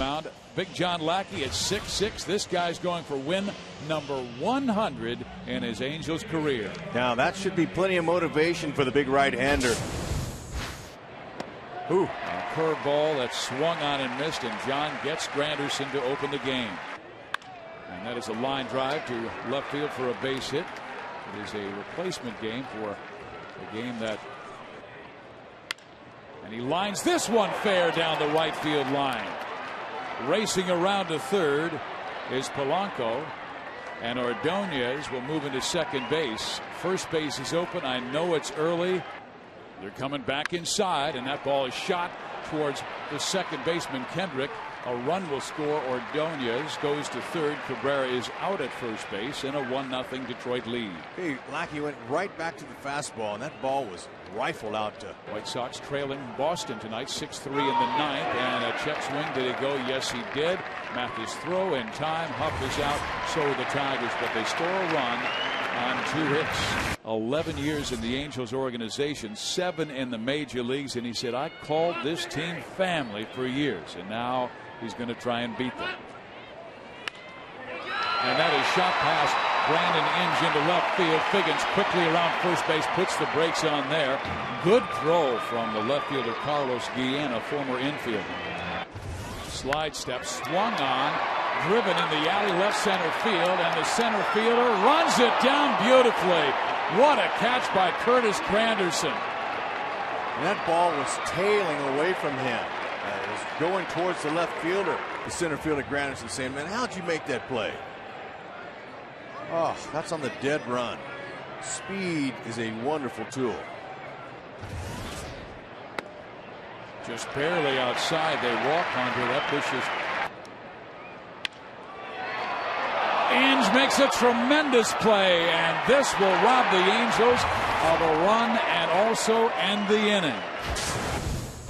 mound. Big John Lackey at 6'6". This guy's going for win number 100 in his Angels career. Now that should be plenty of motivation for the big right-hander. A curveball that swung on and missed, and John gets Granderson to open the game. And that is a line drive to left field for a base hit. It is a replacement game for a game that. And he lines this one fair down the right field line. Racing around to third is Polanco, and Ordonez will move into second base. First base is open. I know it's early. They're coming back inside, and that ball is shot towards the second baseman, Kendrick. A run will score. Ordonez goes to third. Cabrera is out at first base in a 1-0 Detroit lead. Hey, Lackey went right back to the fastball, and that ball was rifled out to. White Sox trailing Boston tonight 6-3 in the ninth, and a check swing. Did he go? Yes, he did. Mathis throw in time. Huff is out. So are the Tigers, but they score a run on 2 hits. 11 years in the Angels organization, 7 in the major leagues, and he said, I called this team family for years, and now he's going to try and beat them. And that is shot past Brandon Inge into left field. Figgins quickly around first base, puts the brakes on there. Good throw from the left fielder Carlos Guillen, a former infielder. Slide step swung on, driven in the alley left center field, and the center fielder runs it down beautifully. What a catch by Curtis Granderson. And that ball was tailing away from him. It was going towards the left fielder. The center fielder Granderson saying, man, how'd you make that play? Oh, that's on the dead run. Speed is a wonderful tool. Just barely outside. They walk onto that. Pushes. Inge makes a tremendous play, and this will rob the Angels of a run and also end the inning.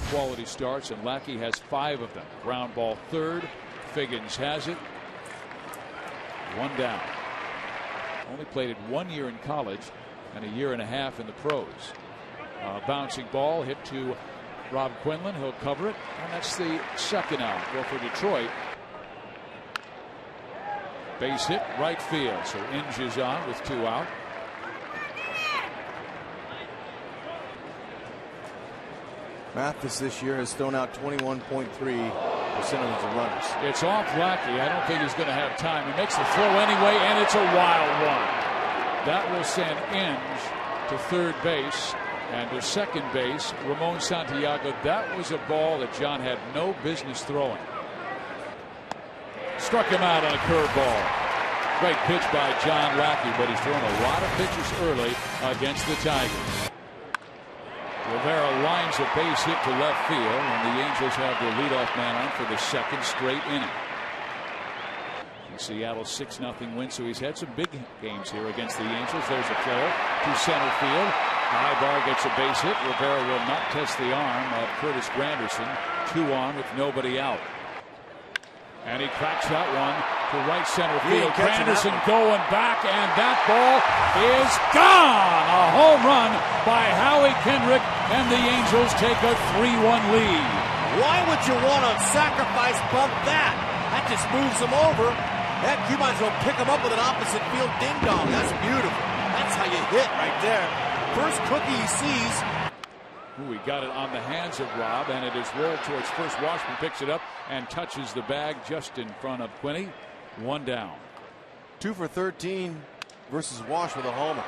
Quality starts, and Lackey has 5 of them. Ground ball third. Figgins has it. 1 down. Only played it 1 year in college and a year and a half in the pros. Bouncing ball hit to Rob Quinlan. He'll cover it, and that's the second out. Well, for Detroit, base hit right field. So Inge is on with 2 out. Mathis this year has thrown out 21.3% of his runners. It's off Lackey. I don't think he's going to have time. He makes the throw anyway, and it's a wild one. That will send Inge to third base, and to second base, Ramon Santiago. That was a ball that John had no business throwing. Struck him out on a curveball. Great pitch by John Lackey, but he's thrown a lot of pitches early against the Tigers. Rivera lines a base hit to left field, and the Angels have their leadoff man on for the second straight inning. In Seattle's 6-0 win, so he's had some big games here against the Angels. There's a flare to center field. Ibar gets a base hit. Rivera will not test the arm of Curtis Granderson. 2 on with nobody out. And he cracks that one to right center field. Granderson going back, and that ball is gone. A home run by Howie Kendrick, and the Angels take a 3-1 lead. Why would you want to sacrifice bunt that? That just moves them over. Heck, you might as well pick them up with an opposite field ding dong. That's beautiful. That's how you hit right there. First cookie he sees. He got it on the hands of Rob, and it is rolled towards first. Washburn picks it up and touches the bag just in front of Quinney. 1 down. 2 for 13 versus Wash with a homer.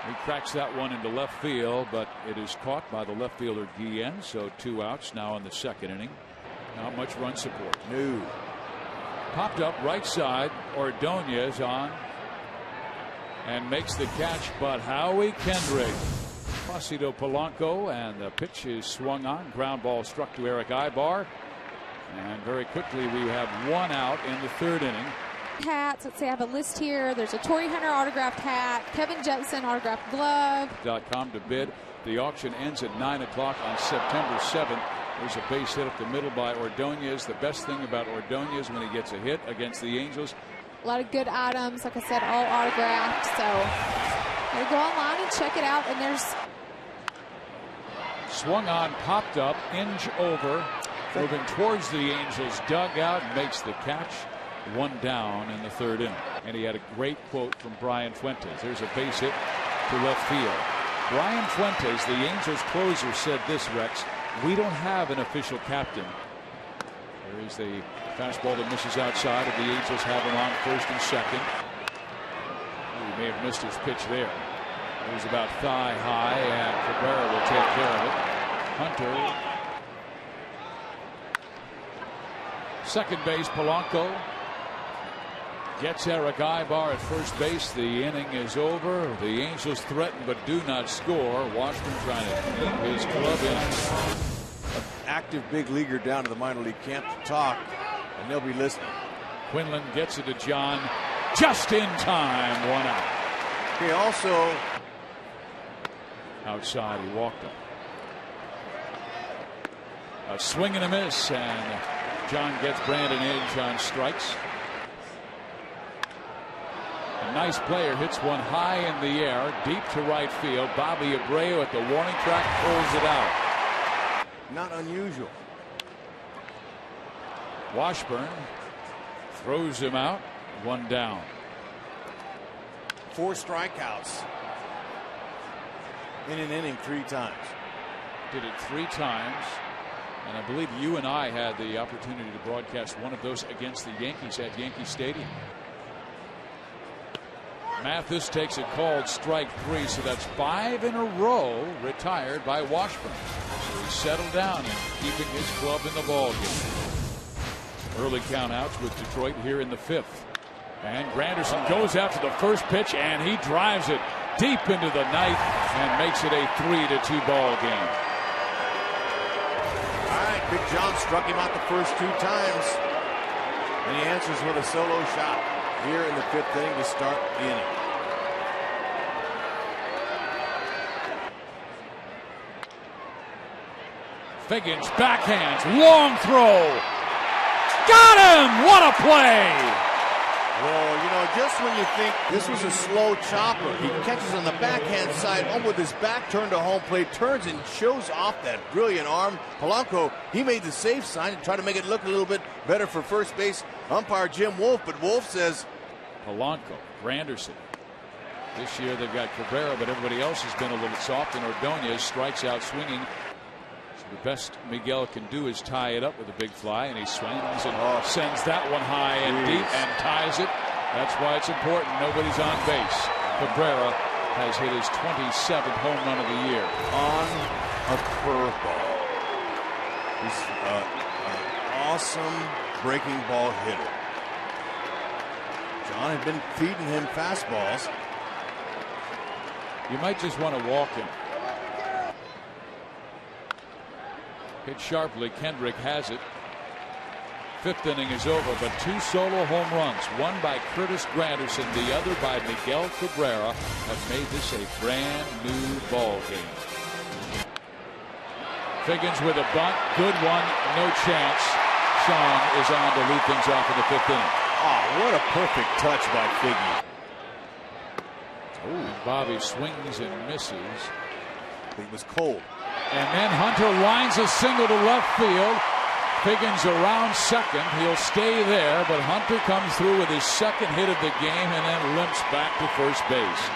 He cracks that one into left field, but it is caught by the left fielder Guillen. So 2 outs now in the second inning. Not much run support. No. Popped up right side. Ordonez on and makes the catch, but Howie Kendrick. Placido Polanco, and the pitch is swung on. Ground ball struck to Eric Ibar, and very quickly we have 1 out in the third inning. Hats. Let's see, I have a list here. There's a Torrey Hunter autographed hat, Kevin Judson autographed glove. .com to bid. The auction ends at 9 o'clock on September 7th. There's a base hit up the middle by Ordonez. The best thing about Ordonez when he gets a hit against the Angels. A lot of good items, like I said, all autographed. So you go online and check it out, and there's. Swung on, popped up, Inge over. moving towards the Angels dugout, makes the catch. One down in the third inning. And he had a great quote from Brian Fuentes. There's a base hit to left field. Brian Fuentes, the Angels closer, said this, Rex: "We don't have an official captain." There is the fastball that misses outside, and the Angels have him on first and second. He may have missed his pitch there. It was about thigh high, and Cabrera will take care of it. Hunter. Second base, Polanco gets Eric Ibar at first base. The inning is over. The Angels threaten but do not score. Washburn trying to keep his club in. An active big leaguer down to the minor league camp to talk, and they'll be listening. Quinlan gets it to John just in time. One out. He also outside. He walked him. A swing and a miss, and John gets Brandon Edge on strikes. A nice player hits one high in the air, deep to right field. Bobby Abreu at the warning track pulls it out. Not unusual. Washburn throws him out. One down. 4 strikeouts in an inning 3 times. Did it 3 times. And I believe you and I had the opportunity to broadcast one of those against the Yankees at Yankee Stadium. Mathis takes a called strike 3, so that's 5 in a row retired by Washburn. So he's settled down and keeping his club in the ballgame. Early countouts with Detroit here in the 5th. And Granderson goes after the first pitch, and he drives it deep into the night and makes it a 3-2 ball game. All right, Big John struck him out the first 2 times, and he answers with a solo shot here in the 5th inning to start the inning. Figgins backhands, long throw. Got him! What a play! Well, you know, just when you think this was a slow chopper, he catches on the backhand side, with his back turned to home plate, turns and shows off that brilliant arm. Polanco, he made the safe sign to try to make it look a little bit better for first base umpire Jim Wolf, but Wolf says Polanco, Granderson. This year they've got Cabrera, but everybody else has been a little soft, and Ordonez strikes out swinging. So the best Miguel can do is tie it up with a big fly, and he swings and sends that one high and deep and ties it. That's why it's important nobody's on base. Cabrera has hit his 27th home run of the year. On a curveball. He's an awesome breaking ball hitter. John had been feeding him fastballs. You might just want to walk him. Hit sharply. Kendrick has it. 5th inning is over, but 2 solo home runs, one by Curtis Granderson, the other by Miguel Cabrera, have made this a brand new ball game. Figgins with a bunt, good one, no chance. Sean is on to lead things off in the 5th inning. Oh, what a perfect touch by Figgy. Oh, Bobby swings and misses. It was cold. And then Hunter lines a single to left field. Figgins around second. He'll stay there, but Hunter comes through with his 2nd hit of the game and then limps back to first base.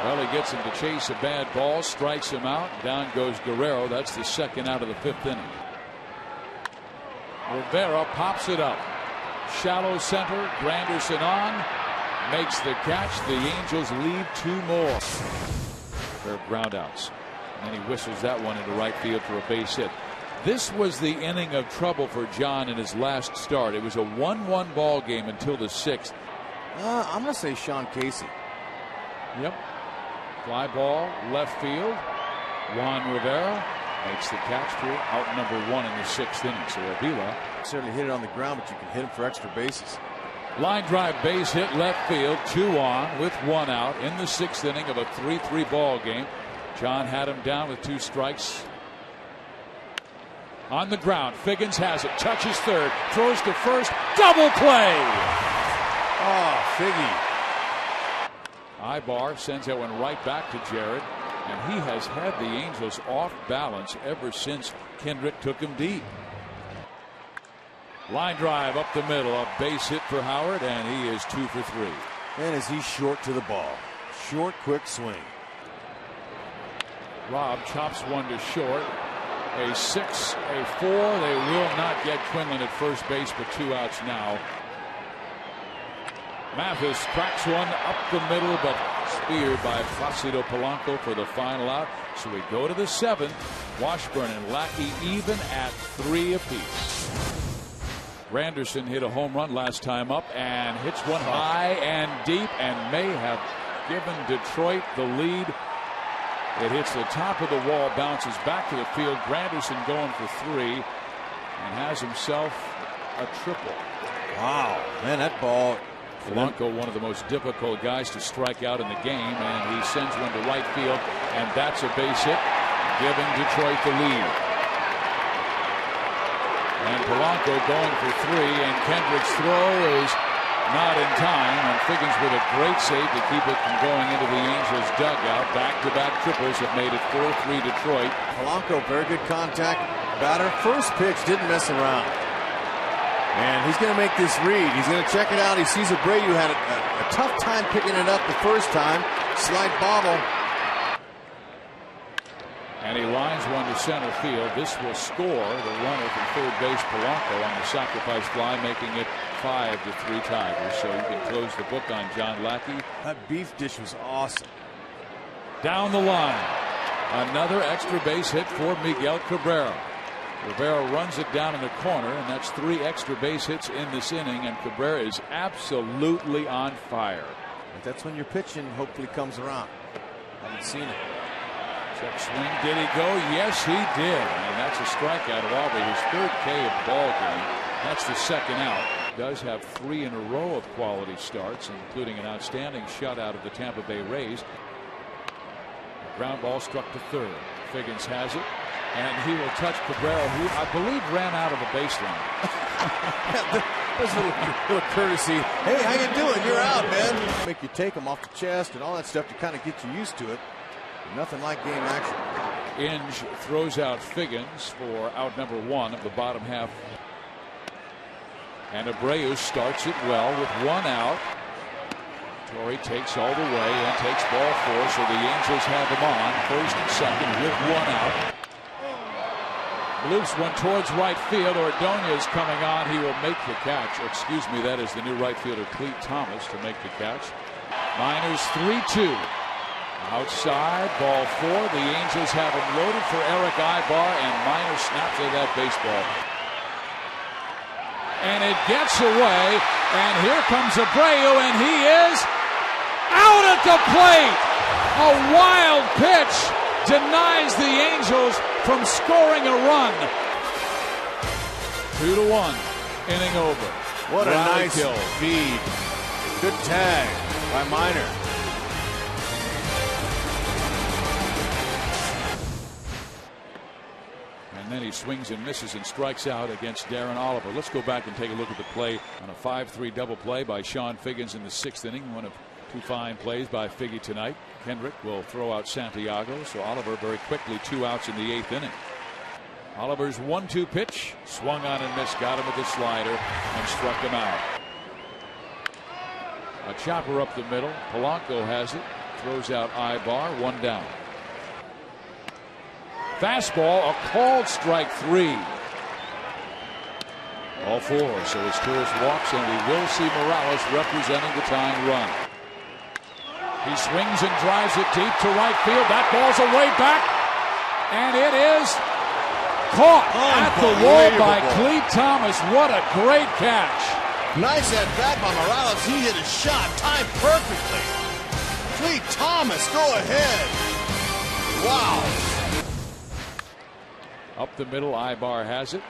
Well, he gets him to chase a bad ball, strikes him out. Down goes Guerrero. That's the 2nd out of the 5th inning. Rivera pops it up. Shallow center. Granderson on. Makes the catch. The Angels lead 2 more. Pair of groundouts. And then he whistles that one into right field for a base hit. This was the inning of trouble for John in his last start. It was a 1-1 ball game until the 6th. I'm going to say Sean Casey. Yep. Fly ball, left field. Juan Rivera makes the catch for out number 1 in the 6th inning. So Avila certainly hit it on the ground, but you can hit him for extra bases. Line drive base hit left field, 2 on with 1 out in the 6th inning of a 3-3 ball game. John had him down with 2 strikes. On the ground, Figgins has it, touches third, throws to first, double play. Oh, Figgy. Ibar sends that one right back to Jared. And he has had the Angels off balance ever since Kendrick took him deep. Line drive up the middle, a base hit for Howard, and he is 2 for 3. And as he's short to the ball, short, quick swing. Robb chops one to short. A 6, a 4. They will not get Quinlan at first base, but 2 outs now. Mathis cracks one up the middle, but speared by Placido Polanco for the final out. So we go to the 7th. Washburn and Lackey even at 3 apiece. Granderson hit a home run last time up and hits one high and deep and may have given Detroit the lead. It hits the top of the wall, bounces back to the field. Granderson going for 3 and has himself a triple. Wow, man, that ball. Polanco, one of the most difficult guys to strike out in the game, and he sends one to right field, and that's a base hit, giving Detroit the lead. And Polanco going for 3, and Kendrick's throw is not in time, and Figgins with a great save to keep it from going into the Angels dugout. Back-to-back triples have made it 4-3 Detroit. Polanco, very good contact batter. First pitch, didn't mess around. And he's going to make this read. He's going to check it out. He sees Abreu had a tough time picking it up the first time. Slide bobble. And he lines one to center field. This will score the runner from third base, Polanco, on the sacrifice fly, making it 5-3 Tigers. So you can close the book on John Lackey. That beef dish was awesome. Down the line. Another extra base hit for Miguel Cabrera. Rivera runs it down in the corner, and that's 3 extra base hits in this inning, and Cabrera is absolutely on fire. But that's when your pitching hopefully comes around. Haven't seen it. Check swing. Did he go? Yes, he did. And that's a strikeout of Aubrey, his 3rd K of the ball game. That's the 2nd out. Does have 3 in a row of quality starts, including an outstanding shutout of the Tampa Bay Rays. Ground ball struck to third. Figgins has it. And he will touch Cabrera, who I believe ran out of the baseline. There's a little courtesy. Hey, how you doing? You're out, man. Make you take them off the chest and all that stuff to kind of get you used to it. Nothing like game action. Inge throws out Figgins for out number 1 of the bottom half. And Abreu starts it well with 1 out. Torrey takes all the way and takes ball 4, so the Angels have him on first and second with 1 out. Loops one towards right field. Ordonez coming on. He will make the catch. Excuse me, that is the new right fielder, Clete Thomas, to make the catch. Miners 3-2. Outside, ball 4. The Angels have him loaded for Eric Ibar, and Miners snaps at that baseball. And it gets away, and here comes Abreu, and he is out at the plate. A wild pitch denies the Angels from scoring a run. 2-1, inning over. What a Rally nice kill. feed. Good tag by Miner. And then he swings and misses and strikes out against Darren Oliver. Let's go back and take a look at the play on a 5-3 double play by Sean Figgins in the 6th inning. One of 2 fine plays by Figgy tonight. Kendrick will throw out Santiago, so Oliver very quickly 2 outs in the 8th inning. Oliver's 1-2 pitch, swung on and missed, got him with a slider and struck him out. A chopper up the middle. Polanco has it, throws out Ibar, 1 down. Fastball, a called strike 3. All 4, so as Torres walks, and we will see Morales representing the tying run. He swings and drives it deep to right field. That ball's away back, and it is caught at the wall by Clete Thomas. What a great catch. Nice at bat by Morales. He hit a shot timed perfectly. Clete Thomas, go ahead. Wow. Up the middle, Ibar has it.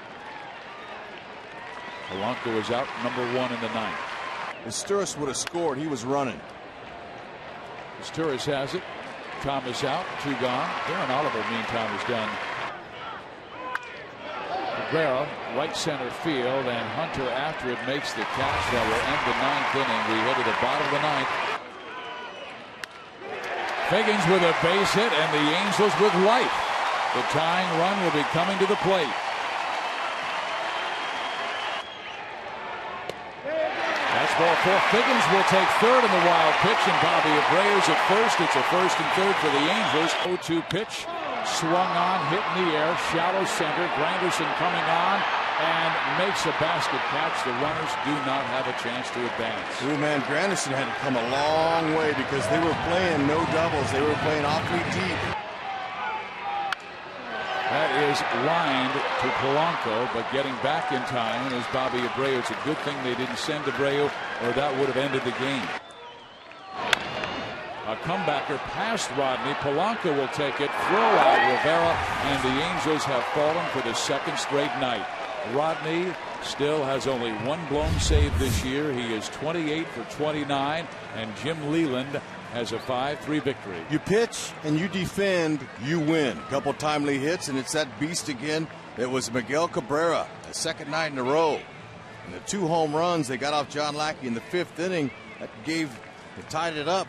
Polanco is out, number 1 in the 9th. If Sturris would have scored, he was running. Sturris has it. Thomas out, 2 gone. Darren Oliver, meantime, is done. Cabrera, right center field, and Hunter after it makes the catch. That will end the 9th inning. We head to the bottom of the 9th. Figgins with a base hit, and the Angels with life. The tying run will be coming to the plate. Fastball for Figgins will take third in the wild pitch, and Bobby Abreu's at first. It's a first and third for the Angels. 0-2 pitch, swung on, hit in the air, shallow center. Granderson coming on and makes a basket catch. The runners do not have a chance to advance. Ooh, man, Granderson had to come a long way because they were playing no doubles. They were playing awfully deep. That is lined to Polanco, but getting back in time is Bobby Abreu. It's a good thing they didn't send Abreu, or that would have ended the game. A comebacker past Rodney. Polanco will take it. Throw out Rivera, and the Angels have fallen for the second straight night. Rodney still has only one blown save this year. He is 28 for 29, and Jim Leland has a 5-3 victory. You pitch and you defend, you win. Couple timely hits, and it's that beast again. It was Miguel Cabrera, the second night in a row. And the 2 home runs they got off John Lackey in the 5th inning that tied it up.